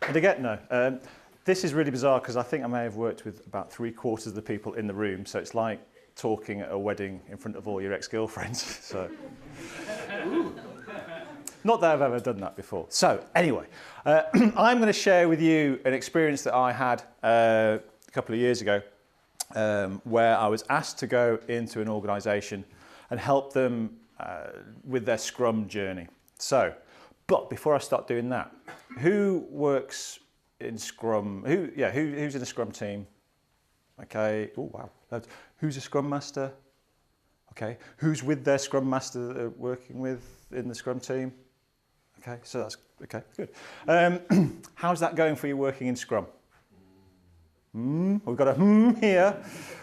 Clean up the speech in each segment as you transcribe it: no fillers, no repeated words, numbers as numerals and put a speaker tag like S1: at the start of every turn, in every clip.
S1: And again, no. This is really bizarre because I think I may have worked with about 3/4 of the people in the room, so it's like talking at a wedding in front of all your ex-girlfriends. So, not that I've ever done that before. So, anyway, I'm going to share with you an experience that I had a couple of years ago, where I was asked to go into an organisation and help them with their Scrum journey. So, but before I start doing that, who works in Scrum? Who's in a Scrum team? Okay. Oh wow. Who's a Scrum Master? Okay. Who's with their Scrum Master that they're working with in the Scrum team? Okay. So that's okay. Good. How's that going for you working in Scrum? We've got a here.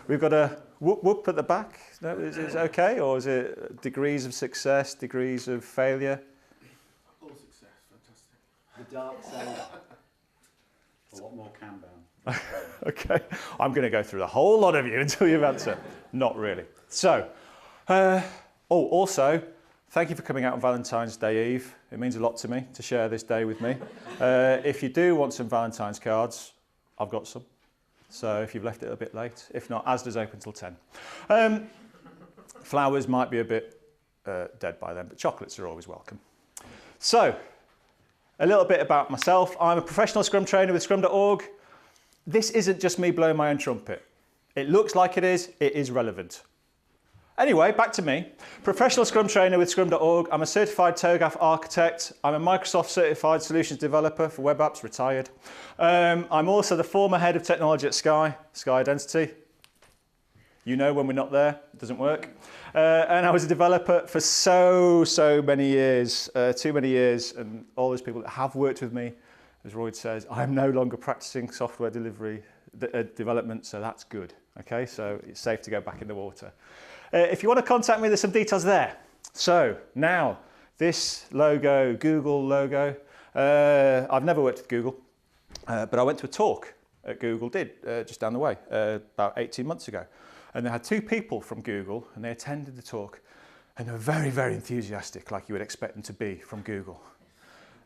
S1: We've got a whoop whoop at the back. No, is it okay, or is it degrees of success, degrees of failure?
S2: All success, fantastic.
S3: The dark side. A lot more Kanban.
S1: Okay, I'm going to go through the whole lot of you until you've answered. Not really. So, also, thank you for coming out on Valentine's Day Eve. It means a lot to me to share this day with me. If you do want some Valentine's cards, I've got some. So if you've left it a bit late, if not, Asda's open till 10. Flowers might be a bit dead by then, but chocolates are always welcome. So, a little bit about myself. I'm a professional Scrum trainer with Scrum.org. This isn't just me blowing my own trumpet. It looks like it is relevant. Anyway, back to me. Professional Scrum trainer with Scrum.org. I'm a certified TOGAF architect. I'm a Microsoft certified solutions developer for web apps, retired. I'm also the former head of technology at Sky Identity. You know when we're not there, it doesn't work. And I was a developer for so many years, too many years, and all those people that have worked with me, as Royd says, I'm no longer practicing software development, so that's good. Okay, so it's safe to go back in the water. If you want to contact me, there's some details there. So now, this logo, Google logo, I've never worked with Google, but I went to a talk at Google, just down the way, about 18 months ago. And they had 2 people from Google, and they attended the talk, and they were very, very enthusiastic, like you would expect them to be from Google.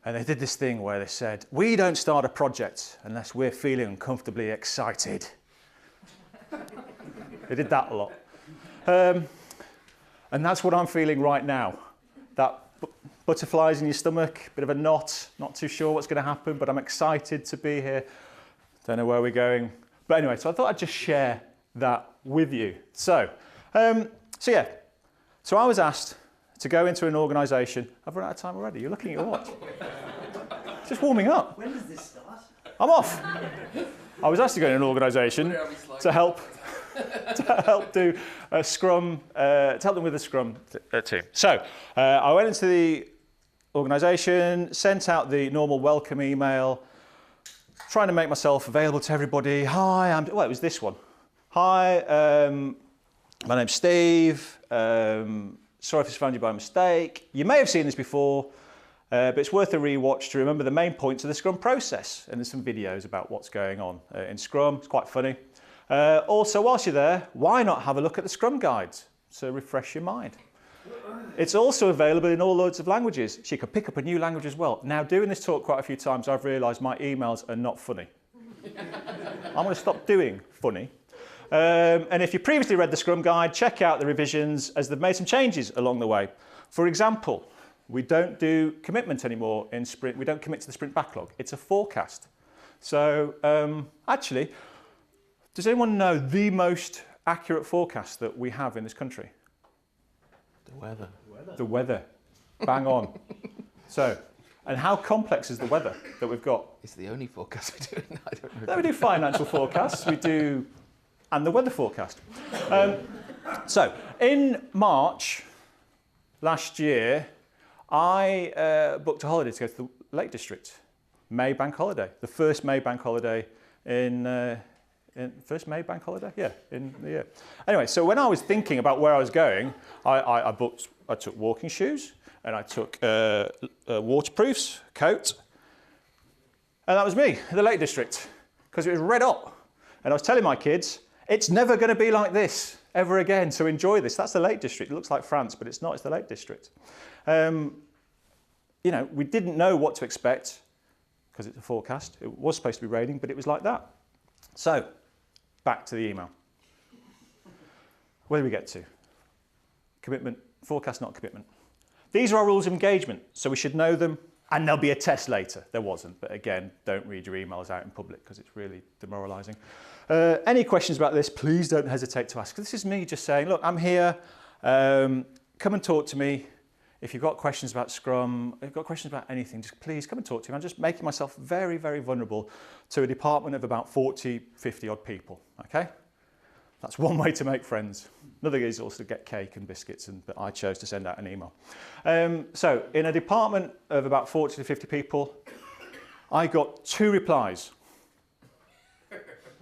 S1: And they did this thing where they said, we don't start a project unless we're feeling uncomfortably excited. They did that a lot. And that's what I'm feeling right now. That butterflies in your stomach, bit of a knot, not too sure what's going to happen, but I'm excited to be here. Don't know where we're going. But anyway, so I thought I'd just share that with you. So I was asked to go into an organisation. I've run out of time already. You're looking at your watch. Just warming up.
S3: When does this start?
S1: I'm off. I was asked to go in an organisation to help do a Scrum, to help them with the Scrum team. So I went into the organisation, sent out the normal welcome email, trying to make myself available to everybody. Hi, it was this one. Hi, my name's Steve. Sorry if it's found you by mistake. You may have seen this before, but it's worth a rewatch to remember the main points of the Scrum process. And there's some videos about what's going on in Scrum. It's quite funny. Also, whilst you're there, why not have a look at the Scrum guides to refresh your mind? It's also available in all loads of languages, so you can pick up a new language as well. Now, doing this talk quite a few times, I've realised my emails are not funny. I'm going to stop doing funny. And if you previously read the Scrum Guide, check out the revisions as they've made some changes along the way. For example, we don't do commitment anymore in sprint. We don't commit to the sprint backlog. It's a forecast. So actually, does anyone know the most accurate forecast that we have in this country?
S2: The weather.
S1: The weather. Bang on. So, and how complex is the weather that we've got?
S2: It's the only forecast we do. I don't know.
S1: No, we do financial forecasts. We do, and the weather forecast. So, in March last year, I booked a holiday to go to the Lake District. May bank holiday. The first May bank holiday first May bank holiday? Yeah, in the year. Anyway, so when I was thinking about where I was going, I took walking shoes, and I took waterproofs, coat, and that was me, the Lake District, because it was red hot. And I was telling my kids, it's never going to be like this ever again, so enjoy this. That's the Lake District. It looks like France, but it's not, it's the Lake District. You know, we didn't know what to expect. because it's a forecast. It was supposed to be raining, but it was like that. So, back to the email. Where do we get to? Commitment, forecast, not commitment. These are our rules of engagement, so we should know them, and there'll be a test later. There wasn't, but again, don't read your emails out in public because it's really demoralising. Any questions about this, please don't hesitate to ask. This is me just saying, look, I'm here, come and talk to me. If you've got questions about Scrum, if you've got questions about anything, just please come and talk to me. I'm just making myself very, very vulnerable to a department of about 40, 50 odd people, okay? That's one way to make friends. Another is also to get cake and biscuits, but I chose to send out an email. So in a department of about 40 to 50 people, I got 2 replies.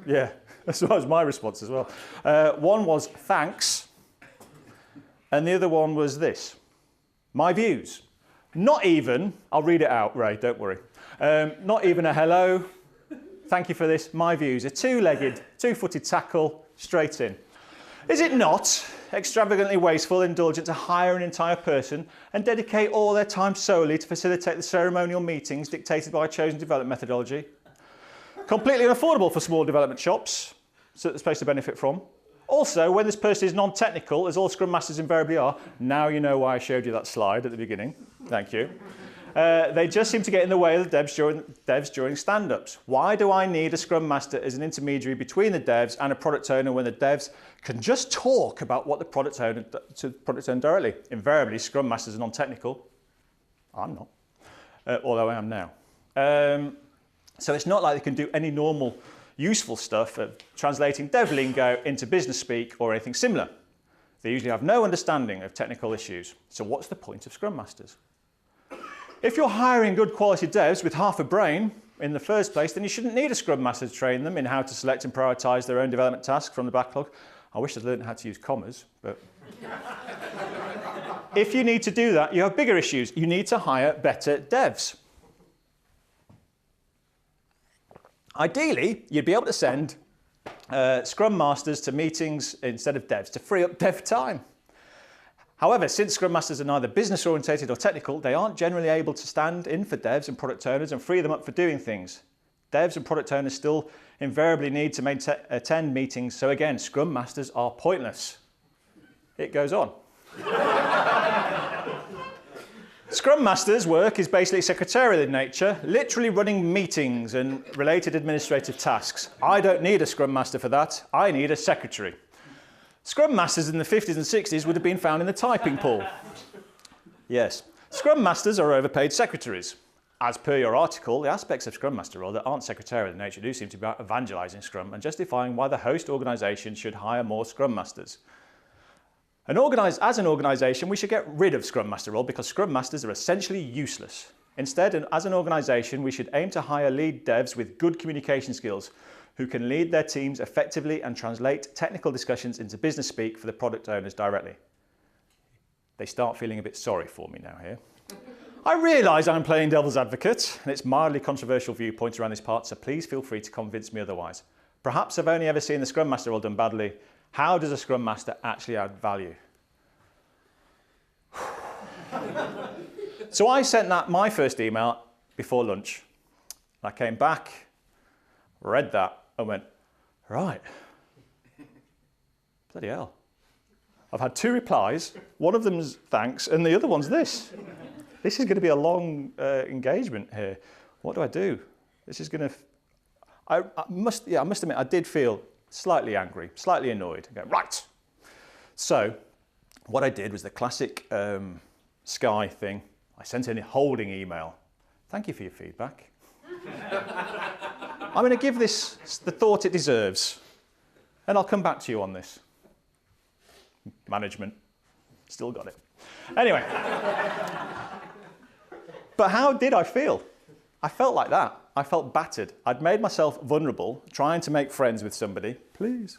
S1: Yeah, that was my response as well. One was thanks, and the other one was this. My views. Not even, I'll read it out, Ray, don't worry. Not even a hello, thank you for this, my views. A 2-legged, 2-footed tackle, straight in. Is it not extravagantly wasteful, indulgent to hire an entire person and dedicate all their time solely to facilitate the ceremonial meetings dictated by a chosen development methodology? Completely unaffordable for small development shops, so they're supposed to benefit from. Also, when this person is non-technical, as all Scrum Masters invariably are, now you know why I showed you that slide at the beginning. Thank you. They just seem to get in the way of the devs during stand-ups. Why do I need a Scrum Master as an intermediary between the devs and a product owner when the devs can just talk about what the product owner to the product owner directly? Invariably, Scrum Masters are non-technical. I'm not, although I am now. So it's not like they can do any normal useful stuff of translating dev lingo into business speak or anything similar. They usually have no understanding of technical issues. So what's the point of Scrum Masters? If you're hiring good quality devs with half a brain in the first place, then you shouldn't need a Scrum Master to train them in how to select and prioritise their own development tasks from the backlog. I wish I'd learned how to use commas, but... If you need to do that, you have bigger issues. You need to hire better devs. Ideally, you'd be able to send Scrum Masters to meetings instead of devs to free up dev time. However, since Scrum Masters are neither business-orientated or technical, they aren't generally able to stand in for devs and product owners and free them up for doing things. Devs and product owners still invariably need to attend meetings, so again, Scrum Masters are pointless. It goes on. Scrum Master's work is basically secretarial in nature, literally running meetings and related administrative tasks. I don't need a Scrum Master for that. I need a secretary. Scrum Masters in the 50s and 60s would have been found in the typing pool. Yes. Scrum Masters are overpaid secretaries. As per your article, the aspects of Scrum Master role that aren't secretarial in nature do seem to be about evangelising Scrum and justifying why the host organisation should hire more Scrum Masters. As an organisation, we should get rid of Scrum Master role because Scrum Masters are essentially useless. Instead, as an organisation, we should aim to hire lead devs with good communication skills who can lead their teams effectively and translate technical discussions into business speak for the product owners directly. They start feeling a bit sorry for me now here. I realise I'm playing devil's advocate, and it's mildly controversial viewpoints around this part, so please feel free to convince me otherwise. Perhaps I've only ever seen the Scrum Master role done badly. How does a Scrum Master actually add value? So I sent my first email before lunch. I came back, read that, and went, right, bloody hell. I've had 2 replies, one of them's thanks, and the other one's this. This is going to be a long engagement here. What do I do? This is going to... I must admit, I did feel slightly angry, slightly annoyed. I go, right. So what I did was the classic Sky thing. I sent in a holding email. Thank you for your feedback. I'm going to give this the thought it deserves, and I'll come back to you on this. Management, still got it. Anyway, but how did I feel? I felt like that. I felt battered. I'd made myself vulnerable, trying to make friends with somebody. Please,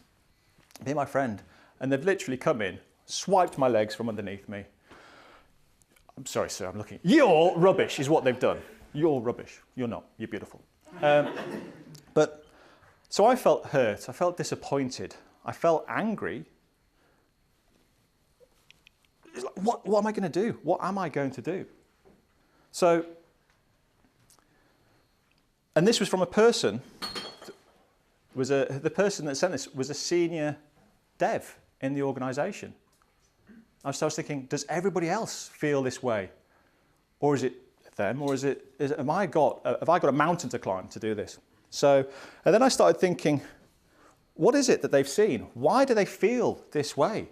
S1: be my friend. And they've literally come in, swiped my legs from underneath me. I'm sorry, sir, I'm looking. You're rubbish is what they've done. You're rubbish. You're not. You're beautiful. But so I felt hurt. I felt disappointed. I felt angry. It's like, what am I going to do? What am I going to do? So And this was from a person, the person that sent this was a senior dev in the organisation. I was thinking, does everybody else feel this way? Or is it them, or have I got a mountain to climb to do this? So, and then I started thinking, what is it that they've seen? Why do they feel this way?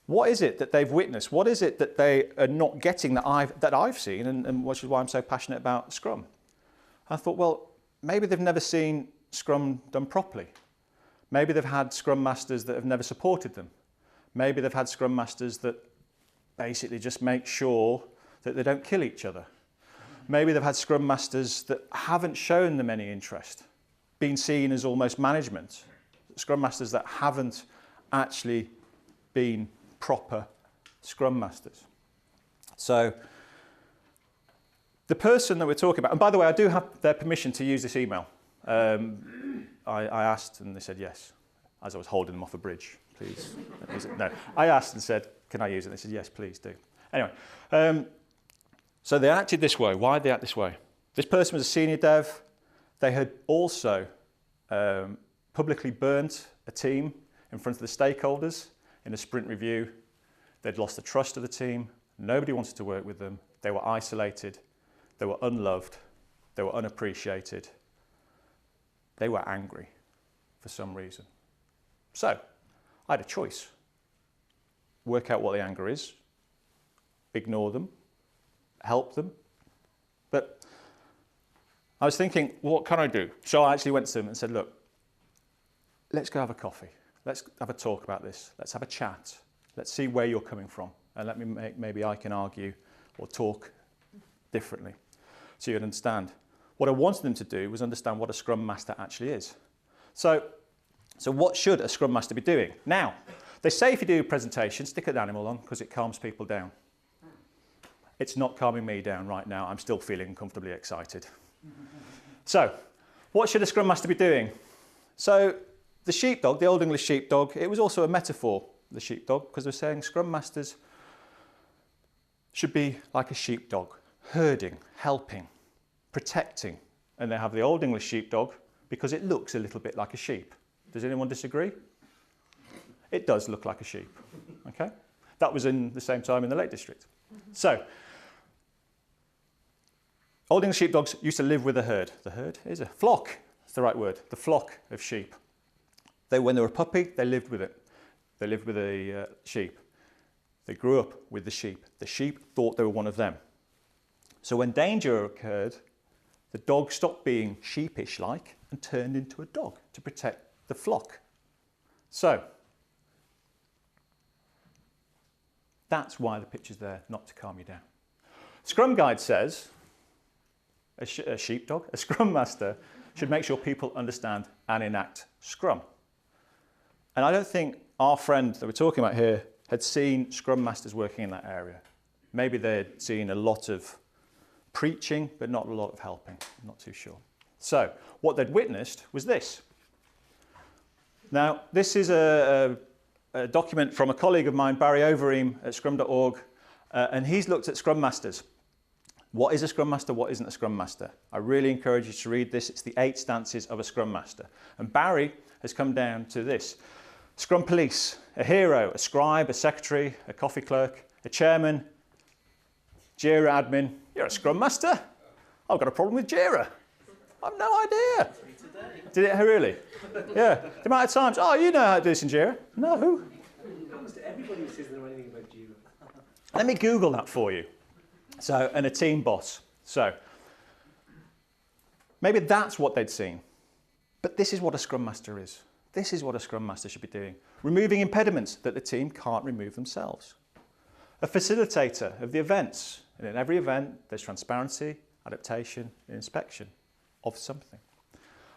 S1: What is it that they've witnessed? What is it that they are not getting that I've seen, and which is why I'm so passionate about Scrum? I thought, well, maybe they've never seen Scrum done properly. Maybe they've had Scrum Masters that have never supported them. Maybe they've had Scrum Masters that basically just make sure that they don't kill each other. Maybe they've had Scrum Masters that haven't shown them any interest, been seen as almost management. Scrum Masters that haven't actually been proper Scrum Masters. So the person that we're talking about, and by the way, I do have their permission to use this email. I asked and they said yes, as I was holding them off a bridge. Please. No, I asked and said, can I use it? They said, yes, please do. Anyway, so they acted this way. Why did they act this way? This person was a senior dev. They had also publicly burnt a team in front of the stakeholders in a sprint review. They'd lost the trust of the team. Nobody wanted to work with them. They were isolated. They were unloved. They were unappreciated. They were angry for some reason. So I had a choice. Work out what the anger is, ignore them, help them. But I was thinking, what can I do? So I actually went to them and said, look, let's go have a coffee. Let's have a talk about this. Let's have a chat. Let's see where you're coming from. And maybe I can argue or talk differently so you understand. What I wanted them to do was understand what a Scrum Master actually is. So what should a Scrum Master be doing? Now, they say if you do a presentation, stick an animal on because it calms people down. It's not calming me down right now. I'm still feeling uncomfortably excited. So, what should a Scrum Master be doing? So, the sheepdog, the Old English sheepdog, it was also a metaphor, the sheepdog, because they're saying Scrum Masters should be like a sheepdog, herding, helping, protecting. And they have the Old English sheepdog because it looks a little bit like a sheep. Does anyone disagree? It does look like a sheep. Okay? That was in the same time in the Lake District. So, Old English sheepdogs used to live with a herd. The herd is a flock. That's the right word. The flock of sheep. When they were a puppy, they lived with it. They lived with the sheep. They grew up with the sheep. The sheep thought they were one of them. So when danger occurred, the dog stopped being sheepish-like and turned into a dog to protect the flock. So, that's why the picture's there, not to calm you down. Scrum Guide says a sheepdog, a Scrum Master, should make sure people understand and enact Scrum. And I don't think our friend that we're talking about here had seen Scrum Masters working in that area. Maybe they'd seen a lot of preaching, but not a lot of helping. I'm not too sure. So, what they'd witnessed was this. Now, this is a document from a colleague of mine, Barry Overeem at scrum.org, and he's looked at Scrum Masters. What is a Scrum Master? What isn't a Scrum Master? I really encourage you to read this. It's the 8 stances of a Scrum Master. And Barry has come down to this. Scrum Police, a hero, a scribe, a secretary, a coffee clerk, a chairman, Jira admin. You're a Scrum Master? I've got a problem with Jira. I've no idea. Did it really? Yeah. The amount of times, oh, you know how to do this in Jira. No.
S4: Almost everybody says they know anything about Jira.
S1: Let me Google that for you. So, and a team boss. So, maybe that's what they'd seen. But this is what a Scrum Master is. This is what a Scrum Master should be doing. Removing impediments that the team can't remove themselves. A facilitator of the events. And in every event, there's transparency, adaptation, and inspection of something.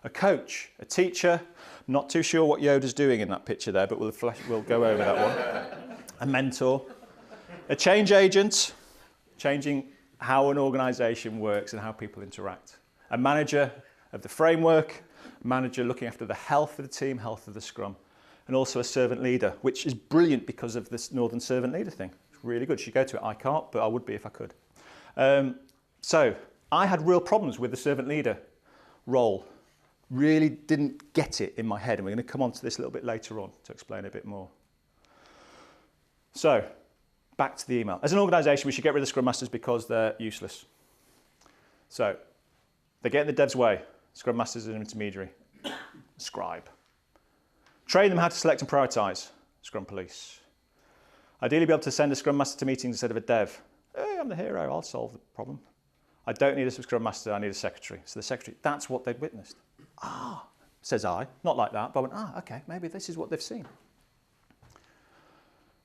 S1: A coach, a teacher. Not too sure what Yoda's doing in that picture there, but we'll go over that one. A mentor. A change agent, changing how an organisation works and how people interact. A manager of the framework. Manager looking after the health of the team, health of the Scrum. And also a servant leader, which is brilliant because of this Northern servant leader thing. It's really good. You should go to it. I can't, but I would be if I could. So, I had real problems with the servant leader role. Really didn't get it in my head, and we're going to come on to this a little bit later on to explain a bit more. So, back to the email. As an organisation, we should get rid of the Scrum Masters because they're useless. So, they get in the dev's way. Scrum Masters are an intermediary. Scribe. Train them how to select and prioritise. Scrum Police. Ideally, be able to send a Scrum Master to meetings instead of a dev. Hey, I'm the hero, I'll solve the problem. I don't need a Scrum Master, I need a secretary. So the secretary, that's what they'd witnessed. Ah, says I. Not like that, but I went, okay, maybe this is what they've seen.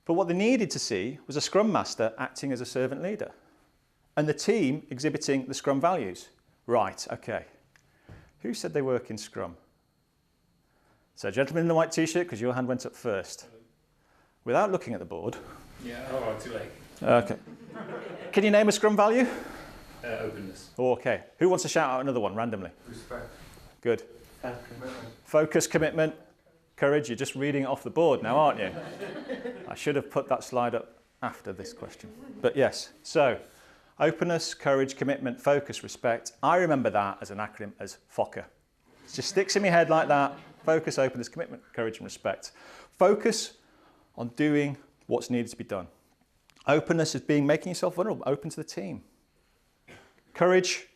S1: But what they needed to see was a Scrum Master acting as a servant leader and the team exhibiting the Scrum values. Right, okay. Who said they work in Scrum? So, gentleman in the white t-shirt, because your hand went up first. Without looking at the board.
S3: Yeah, all right, too late.
S1: Okay. Can you name a Scrum value?
S3: Openness.
S1: Okay. Who wants to shout out another one randomly?
S3: Respect.
S1: Good.
S3: Commitment.
S1: Focus, commitment, courage. You're just reading it off the board now, aren't you? I should have put that slide up after this question. But yes, so openness, courage, commitment, focus, respect. I remember that as an acronym as FOCA. It just sticks in my head like that. Focus, openness, commitment, courage and respect. Focus on doing what's needed to be done. Openness is making yourself vulnerable, open to the team. Courage,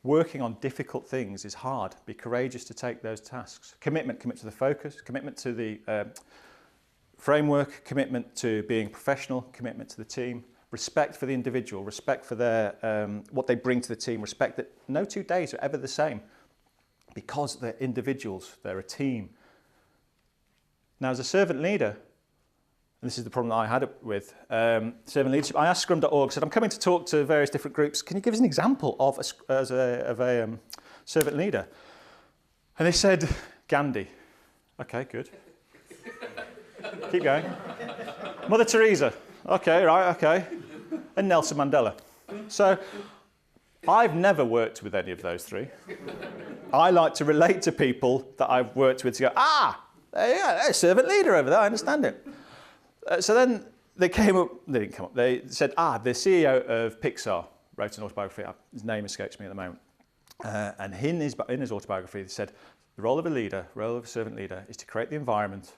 S1: working on difficult things is hard. Be courageous to take those tasks. Commitment, commit to the focus, commitment to the framework, commitment to being professional, commitment to the team, respect for the individual, respect for their what they bring to the team, respect that no 2 days are ever the same because they're individuals, they're a team. Now, as a servant leader, and this is the problem that I had with servant leadership, I asked Scrum.org, said, I'm coming to talk to various different groups. Can you give us an example of a servant leader? And they said, Gandhi. Okay, good. Keep going. Mother Teresa. Okay, right, okay. And Nelson Mandela. So I've never worked with any of those three. I like to relate to people that I've worked with to go, there's a servant leader over there, I understand it. So then they didn't come up, they said, the CEO of Pixar wrote an autobiography, his name escapes me at the moment, and in his autobiography, he said, the role of a leader, role of a servant leader, is to create the environment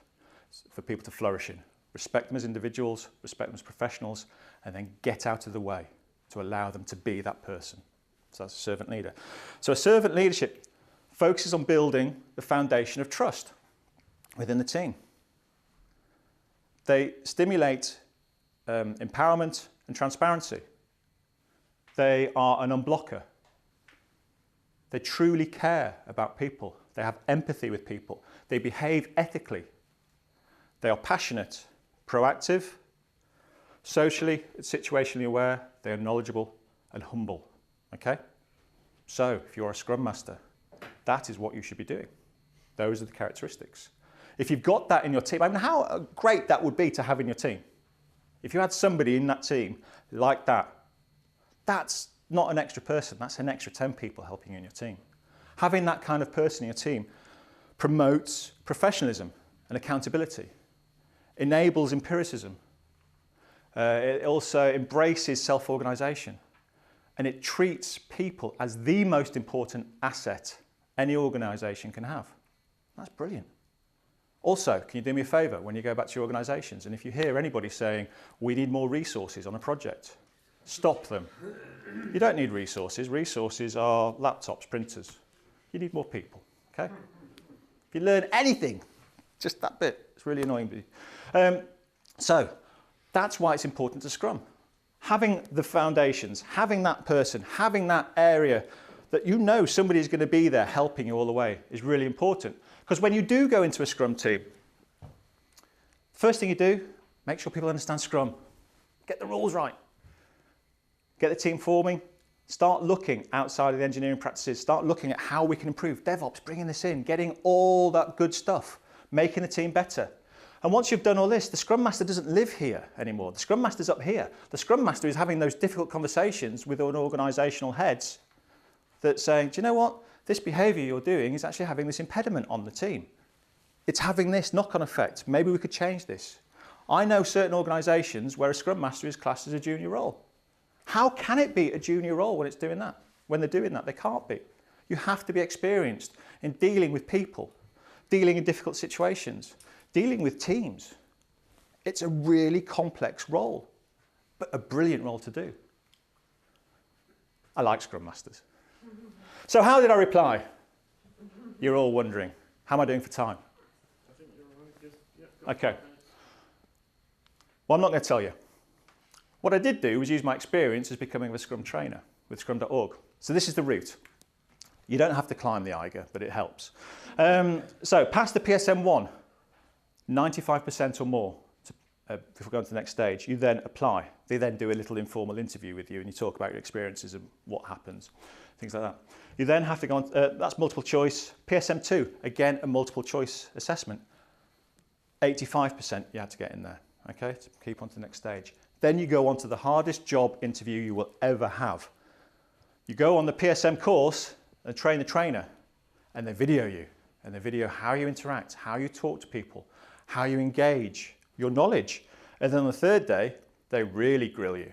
S1: for people to flourish in. Respect them as individuals, respect them as professionals, and then get out of the way to allow them to be that person. So that's a servant leader. So a servant leadership focuses on building the foundation of trust within the team. They stimulate empowerment and transparency. They are an unblocker. They truly care about people. They have empathy with people. They behave ethically. They are passionate, proactive, socially, situationally aware. They are knowledgeable and humble. Okay? So, if you're a Scrum Master, that is what you should be doing. Those are the characteristics. If you've got that in your team, I mean, how great that would be to have in your team. If you had somebody in that team like that, that's not an extra person, that's an extra 10 people helping you in your team. Having that kind of person in your team promotes professionalism and accountability, enables empiricism, it also embraces self-organisation, and it treats people as the most important asset any organisation can have. That's brilliant. Also, can you do me a favour when you go back to your organisations, and if you hear anybody saying, we need more resources on a project, stop them. You don't need resources. Resources are laptops, printers. You need more people, okay? If you learn anything, just that bit, it's really annoying. So, that's why it's important to Scrum. Having the foundations, having that person, having that area that you know somebody's going to be there helping you all the way is really important. Because when you do go into a Scrum team, first thing you do, make sure people understand Scrum. Get the rules right. Get the team forming. Start looking outside of the engineering practices. Start looking at how we can improve. DevOps, bringing this in, getting all that good stuff, making the team better. And once you've done all this, the Scrum Master doesn't live here anymore. The Scrum Master's up here. The Scrum Master is having those difficult conversations with an organisational heads that's saying, do you know what? This behaviour you're doing is actually having this impediment on the team. It's having this knock-on effect. Maybe we could change this. I know certain organisations where a Scrum Master is classed as a junior role. How can it be a junior role when it's doing that? when they're doing that. They can't be. You have to be experienced in dealing with people, dealing in difficult situations, dealing with teams. It's a really complex role, but a brilliant role to do. I like Scrum Masters. So how did I reply? You're all wondering. How am I doing for time?
S2: I think you're all right. Yeah,
S1: Okay. Well, I'm not going to tell you. What I did do was use my experience as becoming a Scrum trainer with scrum.org. So this is the route. You don't have to climb the Eiger, but it helps. So past the PSM1, 95% or more, if we go on to the next stage, you then apply. They then do a little informal interview with you and you talk about your experiences and what happens, things like that. You then have to go on, that's multiple choice. PSM2, again, a multiple choice assessment. 85% you had to get in there, okay, to keep on to the next stage. Then you go on to the hardest job interview you will ever have. You go on the PSM course and train the trainer, and they video you, and they video how you interact, how you talk to people, how you engage, your knowledge. And then on the third day, they really grill you.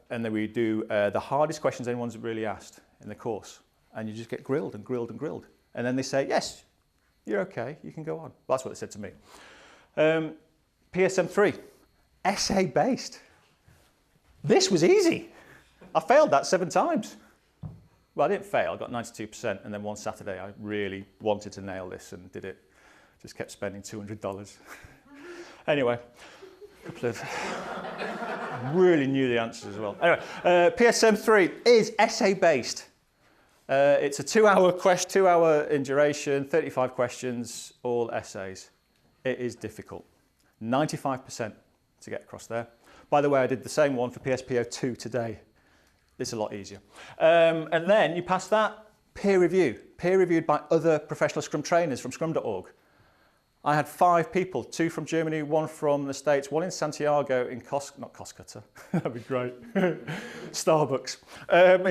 S1: And then we do the hardest questions anyone's really asked in the course. And you just get grilled and grilled and grilled. And then they say, yes, you're okay, you can go on. Well, that's what they said to me. PSM3, essay-based. This was easy. I failed that 7 times. Well, I didn't fail, I got 92%, and then one Saturday I really wanted to nail this and did it. Just kept spending $200. Anyway, a couple of really knew the answers as well. Anyway, PSM3 is essay-based. It's a 2-hour in duration, 35 questions, all essays. It is difficult. 95% to get across there. By the way, I did the same one for PSPO2 today. It's a lot easier. And then you pass that, peer reviewed by other professional Scrum trainers from scrum.org. I had 5 people, 2 from Germany, 1 from the States, 1 in Santiago in not Costcutter, that'd be great, Starbucks.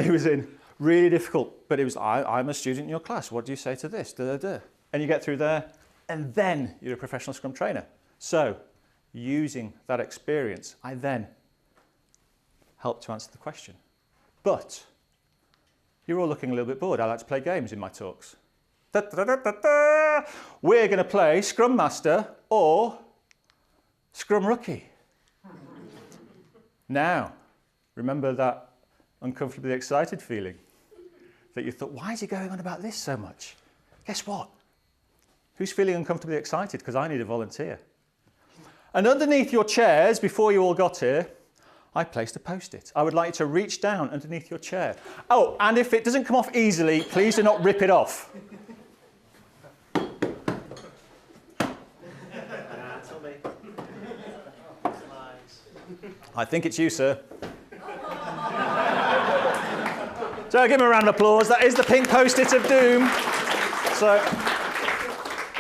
S1: He was in, really difficult, but it was, I'm a student in your class, what do you say to this, da, da, da. And you get through there, and then you're a professional Scrum trainer. So, using that experience, I then help to answer the question. But, you're all looking a little bit bored. I like to play games in my talks. Da, da, da, da, da. We're going to play Scrum Master or Scrum Rookie. Now, remember that uncomfortably excited feeling that you thought, why is he going on about this so much? Guess what? Who's feeling uncomfortably excited? Because I need a volunteer. And underneath your chairs, before you all got here, I placed a Post-it. I would like you to reach down underneath your chair. Oh, and if it doesn't come off easily, please do not rip it off. I think it's you, sir. So give him a round of applause. That is the pink Post-it of doom. So,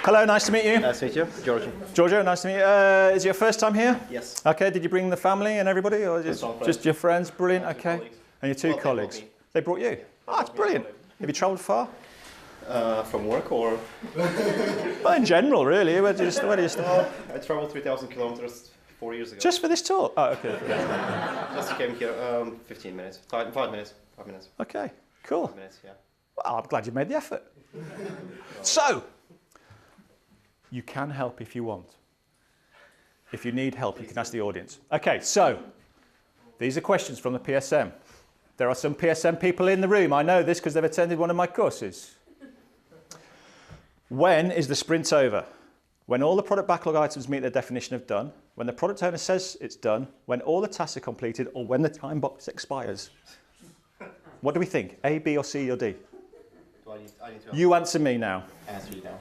S1: hello, nice to meet you.
S5: Nice to meet you, Giorgio.
S1: Giorgio, nice to meet you. Is it your first time here?
S5: Yes.
S1: Okay, did you bring the family and everybody, or just your friends? Brilliant, okay. And your 2 colleagues? They brought you? Oh, that's brilliant. Have you travelled far?
S5: From work or?
S1: Well, in general, really. Where do you start?
S5: I traveled 3,000 kilometers 4 years ago.
S1: Just for this talk? Oh, okay.
S5: Just came here 15 minutes. 5 minutes. 5 minutes.
S1: Okay, cool.
S5: 5 minutes, yeah.
S1: Well, I'm glad you made the effort. So, you can help if you want. If you need help, you can ask the audience. Okay, so, these are questions from the PSM. There are some PSM people in the room. I know this because they've attended one of my courses. When is the sprint over? When all the product backlog items meet their definition of done, when the product owner says it's done, when all the tasks are completed, or when the time box expires? What do we think? A, B, or C, or D?
S5: I need to
S1: You answer me now.
S5: answer you now.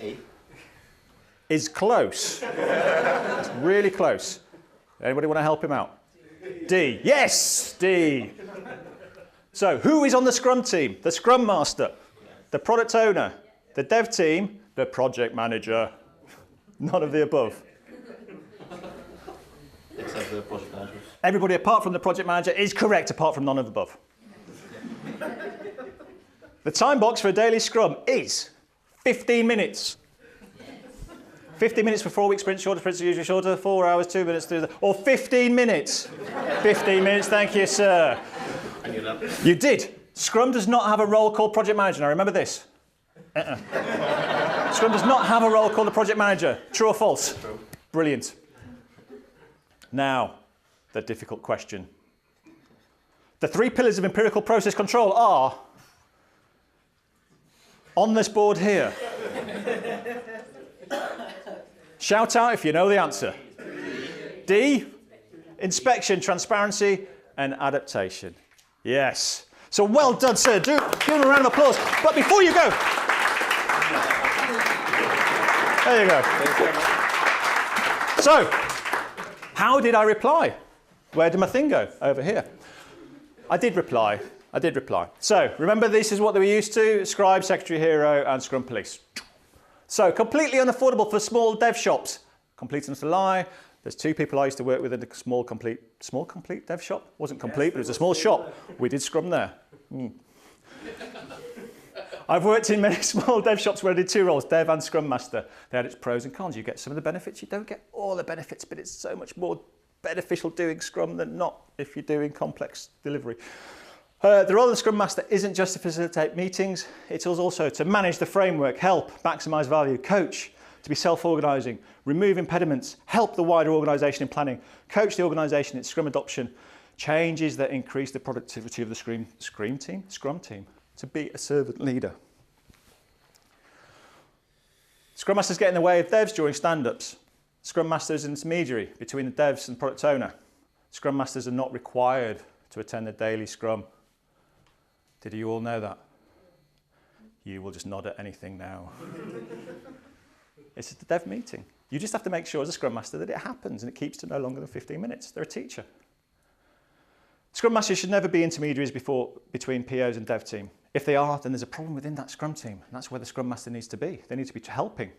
S5: A.
S1: Is close. It's really close. Anybody want to help him out? D. Yes, D. So, who is on the Scrum team? The Scrum Master, the product owner, the dev team, the project manager. None of the above.
S5: Except the project manager.
S1: Everybody apart from the project manager is correct, apart from none of the above. The time box for a daily Scrum is 15 minutes. 15 minutes for 4 week sprints, shorter sprints are usually shorter, 4 hours, 2 minutes, or 15 minutes. 15 minutes, thank you, sir.
S5: I knew that.
S1: You did. Scrum does not have a role called project manager. Now remember this. Scrum does not have a role called a project manager. True or false?
S5: True.
S1: Brilliant. Now, the difficult question. The 3 pillars of empirical process control are on this board here. Shout out if you know the answer. D, inspection, transparency, and adaptation. Yes. So well done, sir. Give him a round of applause. But before you go, there you go. So, how did I reply? Where did my thing go? Over here. I did reply. So, remember this is what they were used to: Scribe, Secretary Hero, and Scrum Police. So, completely unaffordable for small dev shops. Complete enough to lie. There's 2 people I used to work with in a small complete dev shop. Wasn't complete, but it was a small shop. We did Scrum there. I've worked in many small dev shops where I did 2 roles, dev and Scrum Master. They had its pros and cons. You get some of the benefits, you don't get all the benefits, but it's so much more beneficial doing Scrum than not if you're doing complex delivery. The role of the Scrum Master isn't just to facilitate meetings, it's also to manage the framework, help, maximise value, coach, to be self-organising, remove impediments, help the wider organisation in planning, coach the organisation in Scrum adoption, changes that increase the productivity of the Scrum team, to be a servant leader. Scrum Masters get in the way of devs during stand-ups. Scrum Master is an intermediary between the devs and product owner. Scrum Masters are not required to attend the daily Scrum. Did you all know that? You will just nod at anything now. It's a dev meeting. You just have to make sure as a Scrum Master that it happens and it keeps to no longer than 15 minutes. They're a teacher. Scrum Masters should never be intermediaries between POs and dev team. If they are, then there's a problem within that Scrum team, and that's where the Scrum Master needs to be. They need to be helping,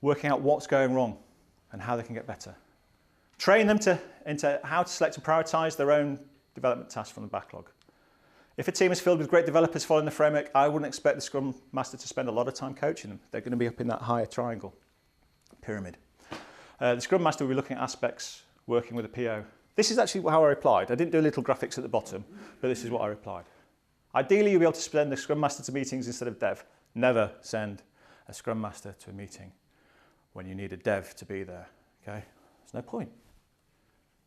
S1: working out what's going wrong and how they can get better. Train them into how to select and prioritise their own development tasks from the backlog. If a team is filled with great developers following the framework, I wouldn't expect the Scrum Master to spend a lot of time coaching them. They're going to be up in that higher triangle, pyramid. The Scrum Master will be looking at aspects working with a PO. This is actually how I replied. I didn't do little graphics at the bottom, but this is what I replied. Ideally, you'll be able to send the Scrum Master to meetings instead of dev. Never send a Scrum Master to a meeting when you need a dev to be there, okay? There's no point.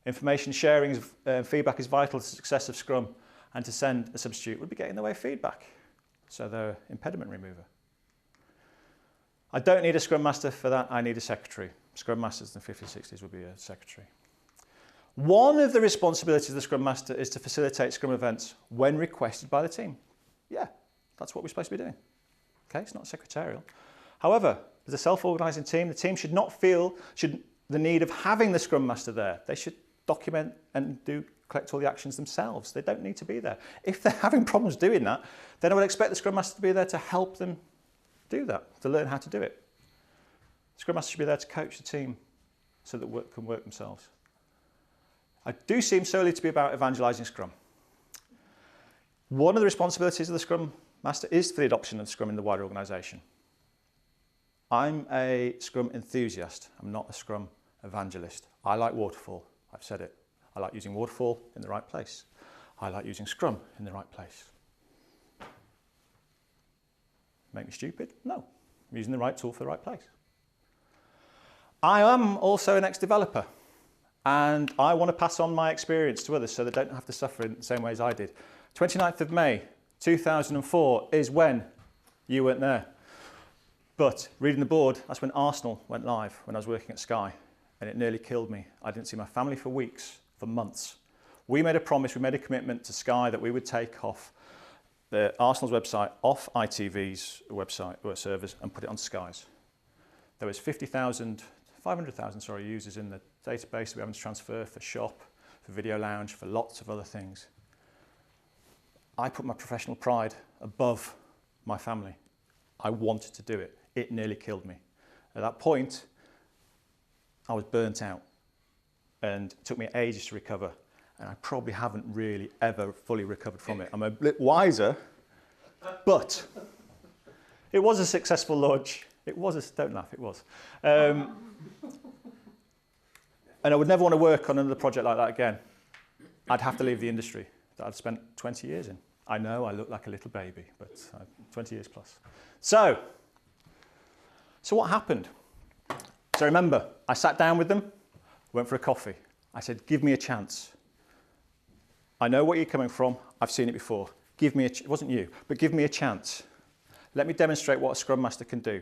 S1: Information sharing and feedback is vital to the success of Scrum, and to send a substitute would be getting in the way of feedback. So they're an impediment remover. I don't need a Scrum Master for that, I need a secretary. Scrum Masters in the 50s, 60s would be a secretary. One of the responsibilities of the Scrum Master is to facilitate Scrum events when requested by the team. Yeah, that's what we're supposed to be doing. Okay, it's not secretarial. However, as a self-organising team, the team should not feel the need of having the Scrum Master there. They should document and collect all the actions themselves. They don't need to be there. If they're having problems doing that, then I would expect the Scrum Master to be there to help them do that, to learn how to do it. The Scrum Master should be there to coach the team so that work can work themselves. I do seem solely to be about evangelising Scrum. One of the responsibilities of the Scrum Master is for the adoption of Scrum in the wider organisation. I'm a Scrum enthusiast. I'm not a Scrum evangelist. I like waterfall. I've said it. I like using waterfall in the right place. I like using Scrum in the right place. Make me stupid? No. I'm using the right tool for the right place. I am also an ex-developer, and I want to pass on my experience to others so they don't have to suffer in the same way as I did. 29th of May 2004 is when you weren't there. But reading the board, that's when Arsenal went live, when I was working at Sky, and it nearly killed me. I didn't see my family for weeks, for months. We made a promise, we made a commitment to Sky that we would take off the Arsenal's website, off ITV's website or servers, and put it on Sky's. There was 500,000 users in the database that we having to transfer for shop, for video lounge, for lots of other things. I put my professional pride above my family. I wanted to do it. It nearly killed me. At that point, I was burnt out, and it took me ages to recover, and I probably haven't really ever fully recovered from it. I'm a bit wiser, but it was a successful launch. It was, don't laugh, it was. And I would never want to work on another project like that again. I'd have to leave the industry that I'd spent 20 years in. I know I look like a little baby, but 20 years plus. So what happened? So remember, I sat down with them, went for a coffee. I said, give me a chance. I know where you're coming from. I've seen it before. Give me it wasn't you, but give me a chance. Let me demonstrate what a Scrum Master can do.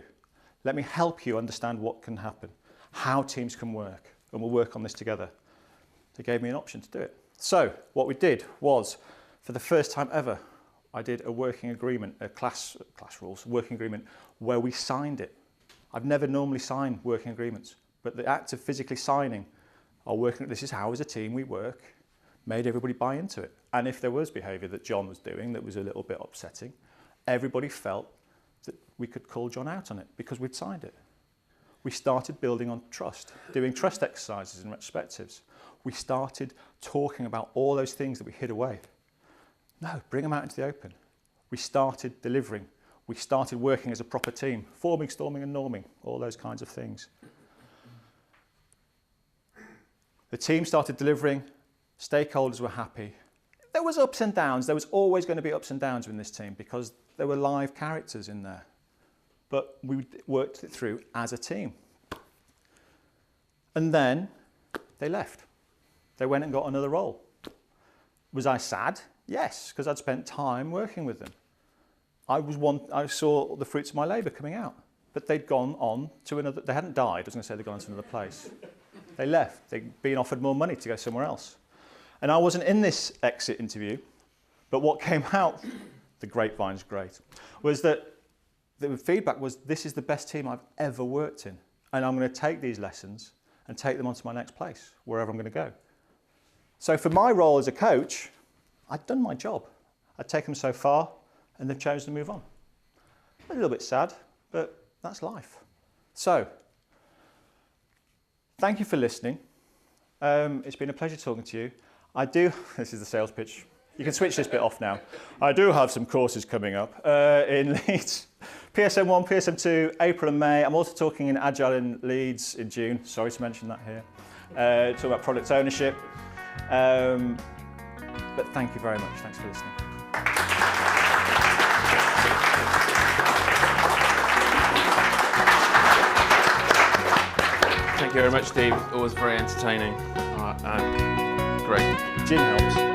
S1: Let me help you understand what can happen, how teams can work, and we'll work on this together. They gave me an option to do it. So what we did was, for the first time ever, I did a working agreement, a class rules, working agreement, where we signed it. I've never normally signed working agreements, but the act of physically signing our working, this is how as a team we work, made everybody buy into it. And if there was behaviour that John was doing that was a little bit upsetting, everybody felt that we could call John out on it because we'd signed it. We started building on trust, doing trust exercises and retrospectives. We started talking about all those things that we hid away. No, bring them out into the open. We started delivering. We started working as a proper team, forming, storming and norming, all those kinds of things. The team started delivering, stakeholders were happy. There was ups and downs. There was always going to be ups and downs in this team because there were live characters in there. But we worked it through as a team. And then they left. They went and got another role. Was I sad? Yes, because I'd spent time working with them. I saw the fruits of my labour coming out. But they'd gone on to another, they hadn't died, I was going to say they'd gone on to another place. They left. They'd been offered more money to go somewhere else. And I wasn't in this exit interview, but what came out, the grapevine's great, was that the feedback was, this is the best team I've ever worked in. And I'm going to take these lessons and take them on to my next place, wherever I'm going to go. So for my role as a coach, I'd done my job. I'd taken them so far, and they've chosen to move on. A little bit sad, but that's life. So, thank you for listening. It's been a pleasure talking to you. This is the sales pitch. You can switch this bit off now. I do have some courses coming up in Leeds. PSM1, PSM2, April and May. I'm also talking in Agile in Leeds in June. Sorry to mention that here. Talking about product ownership. But thank you very much. Thanks for listening.
S6: Thank you very much, Steve. Always very entertaining. Great.
S1: Gin helps.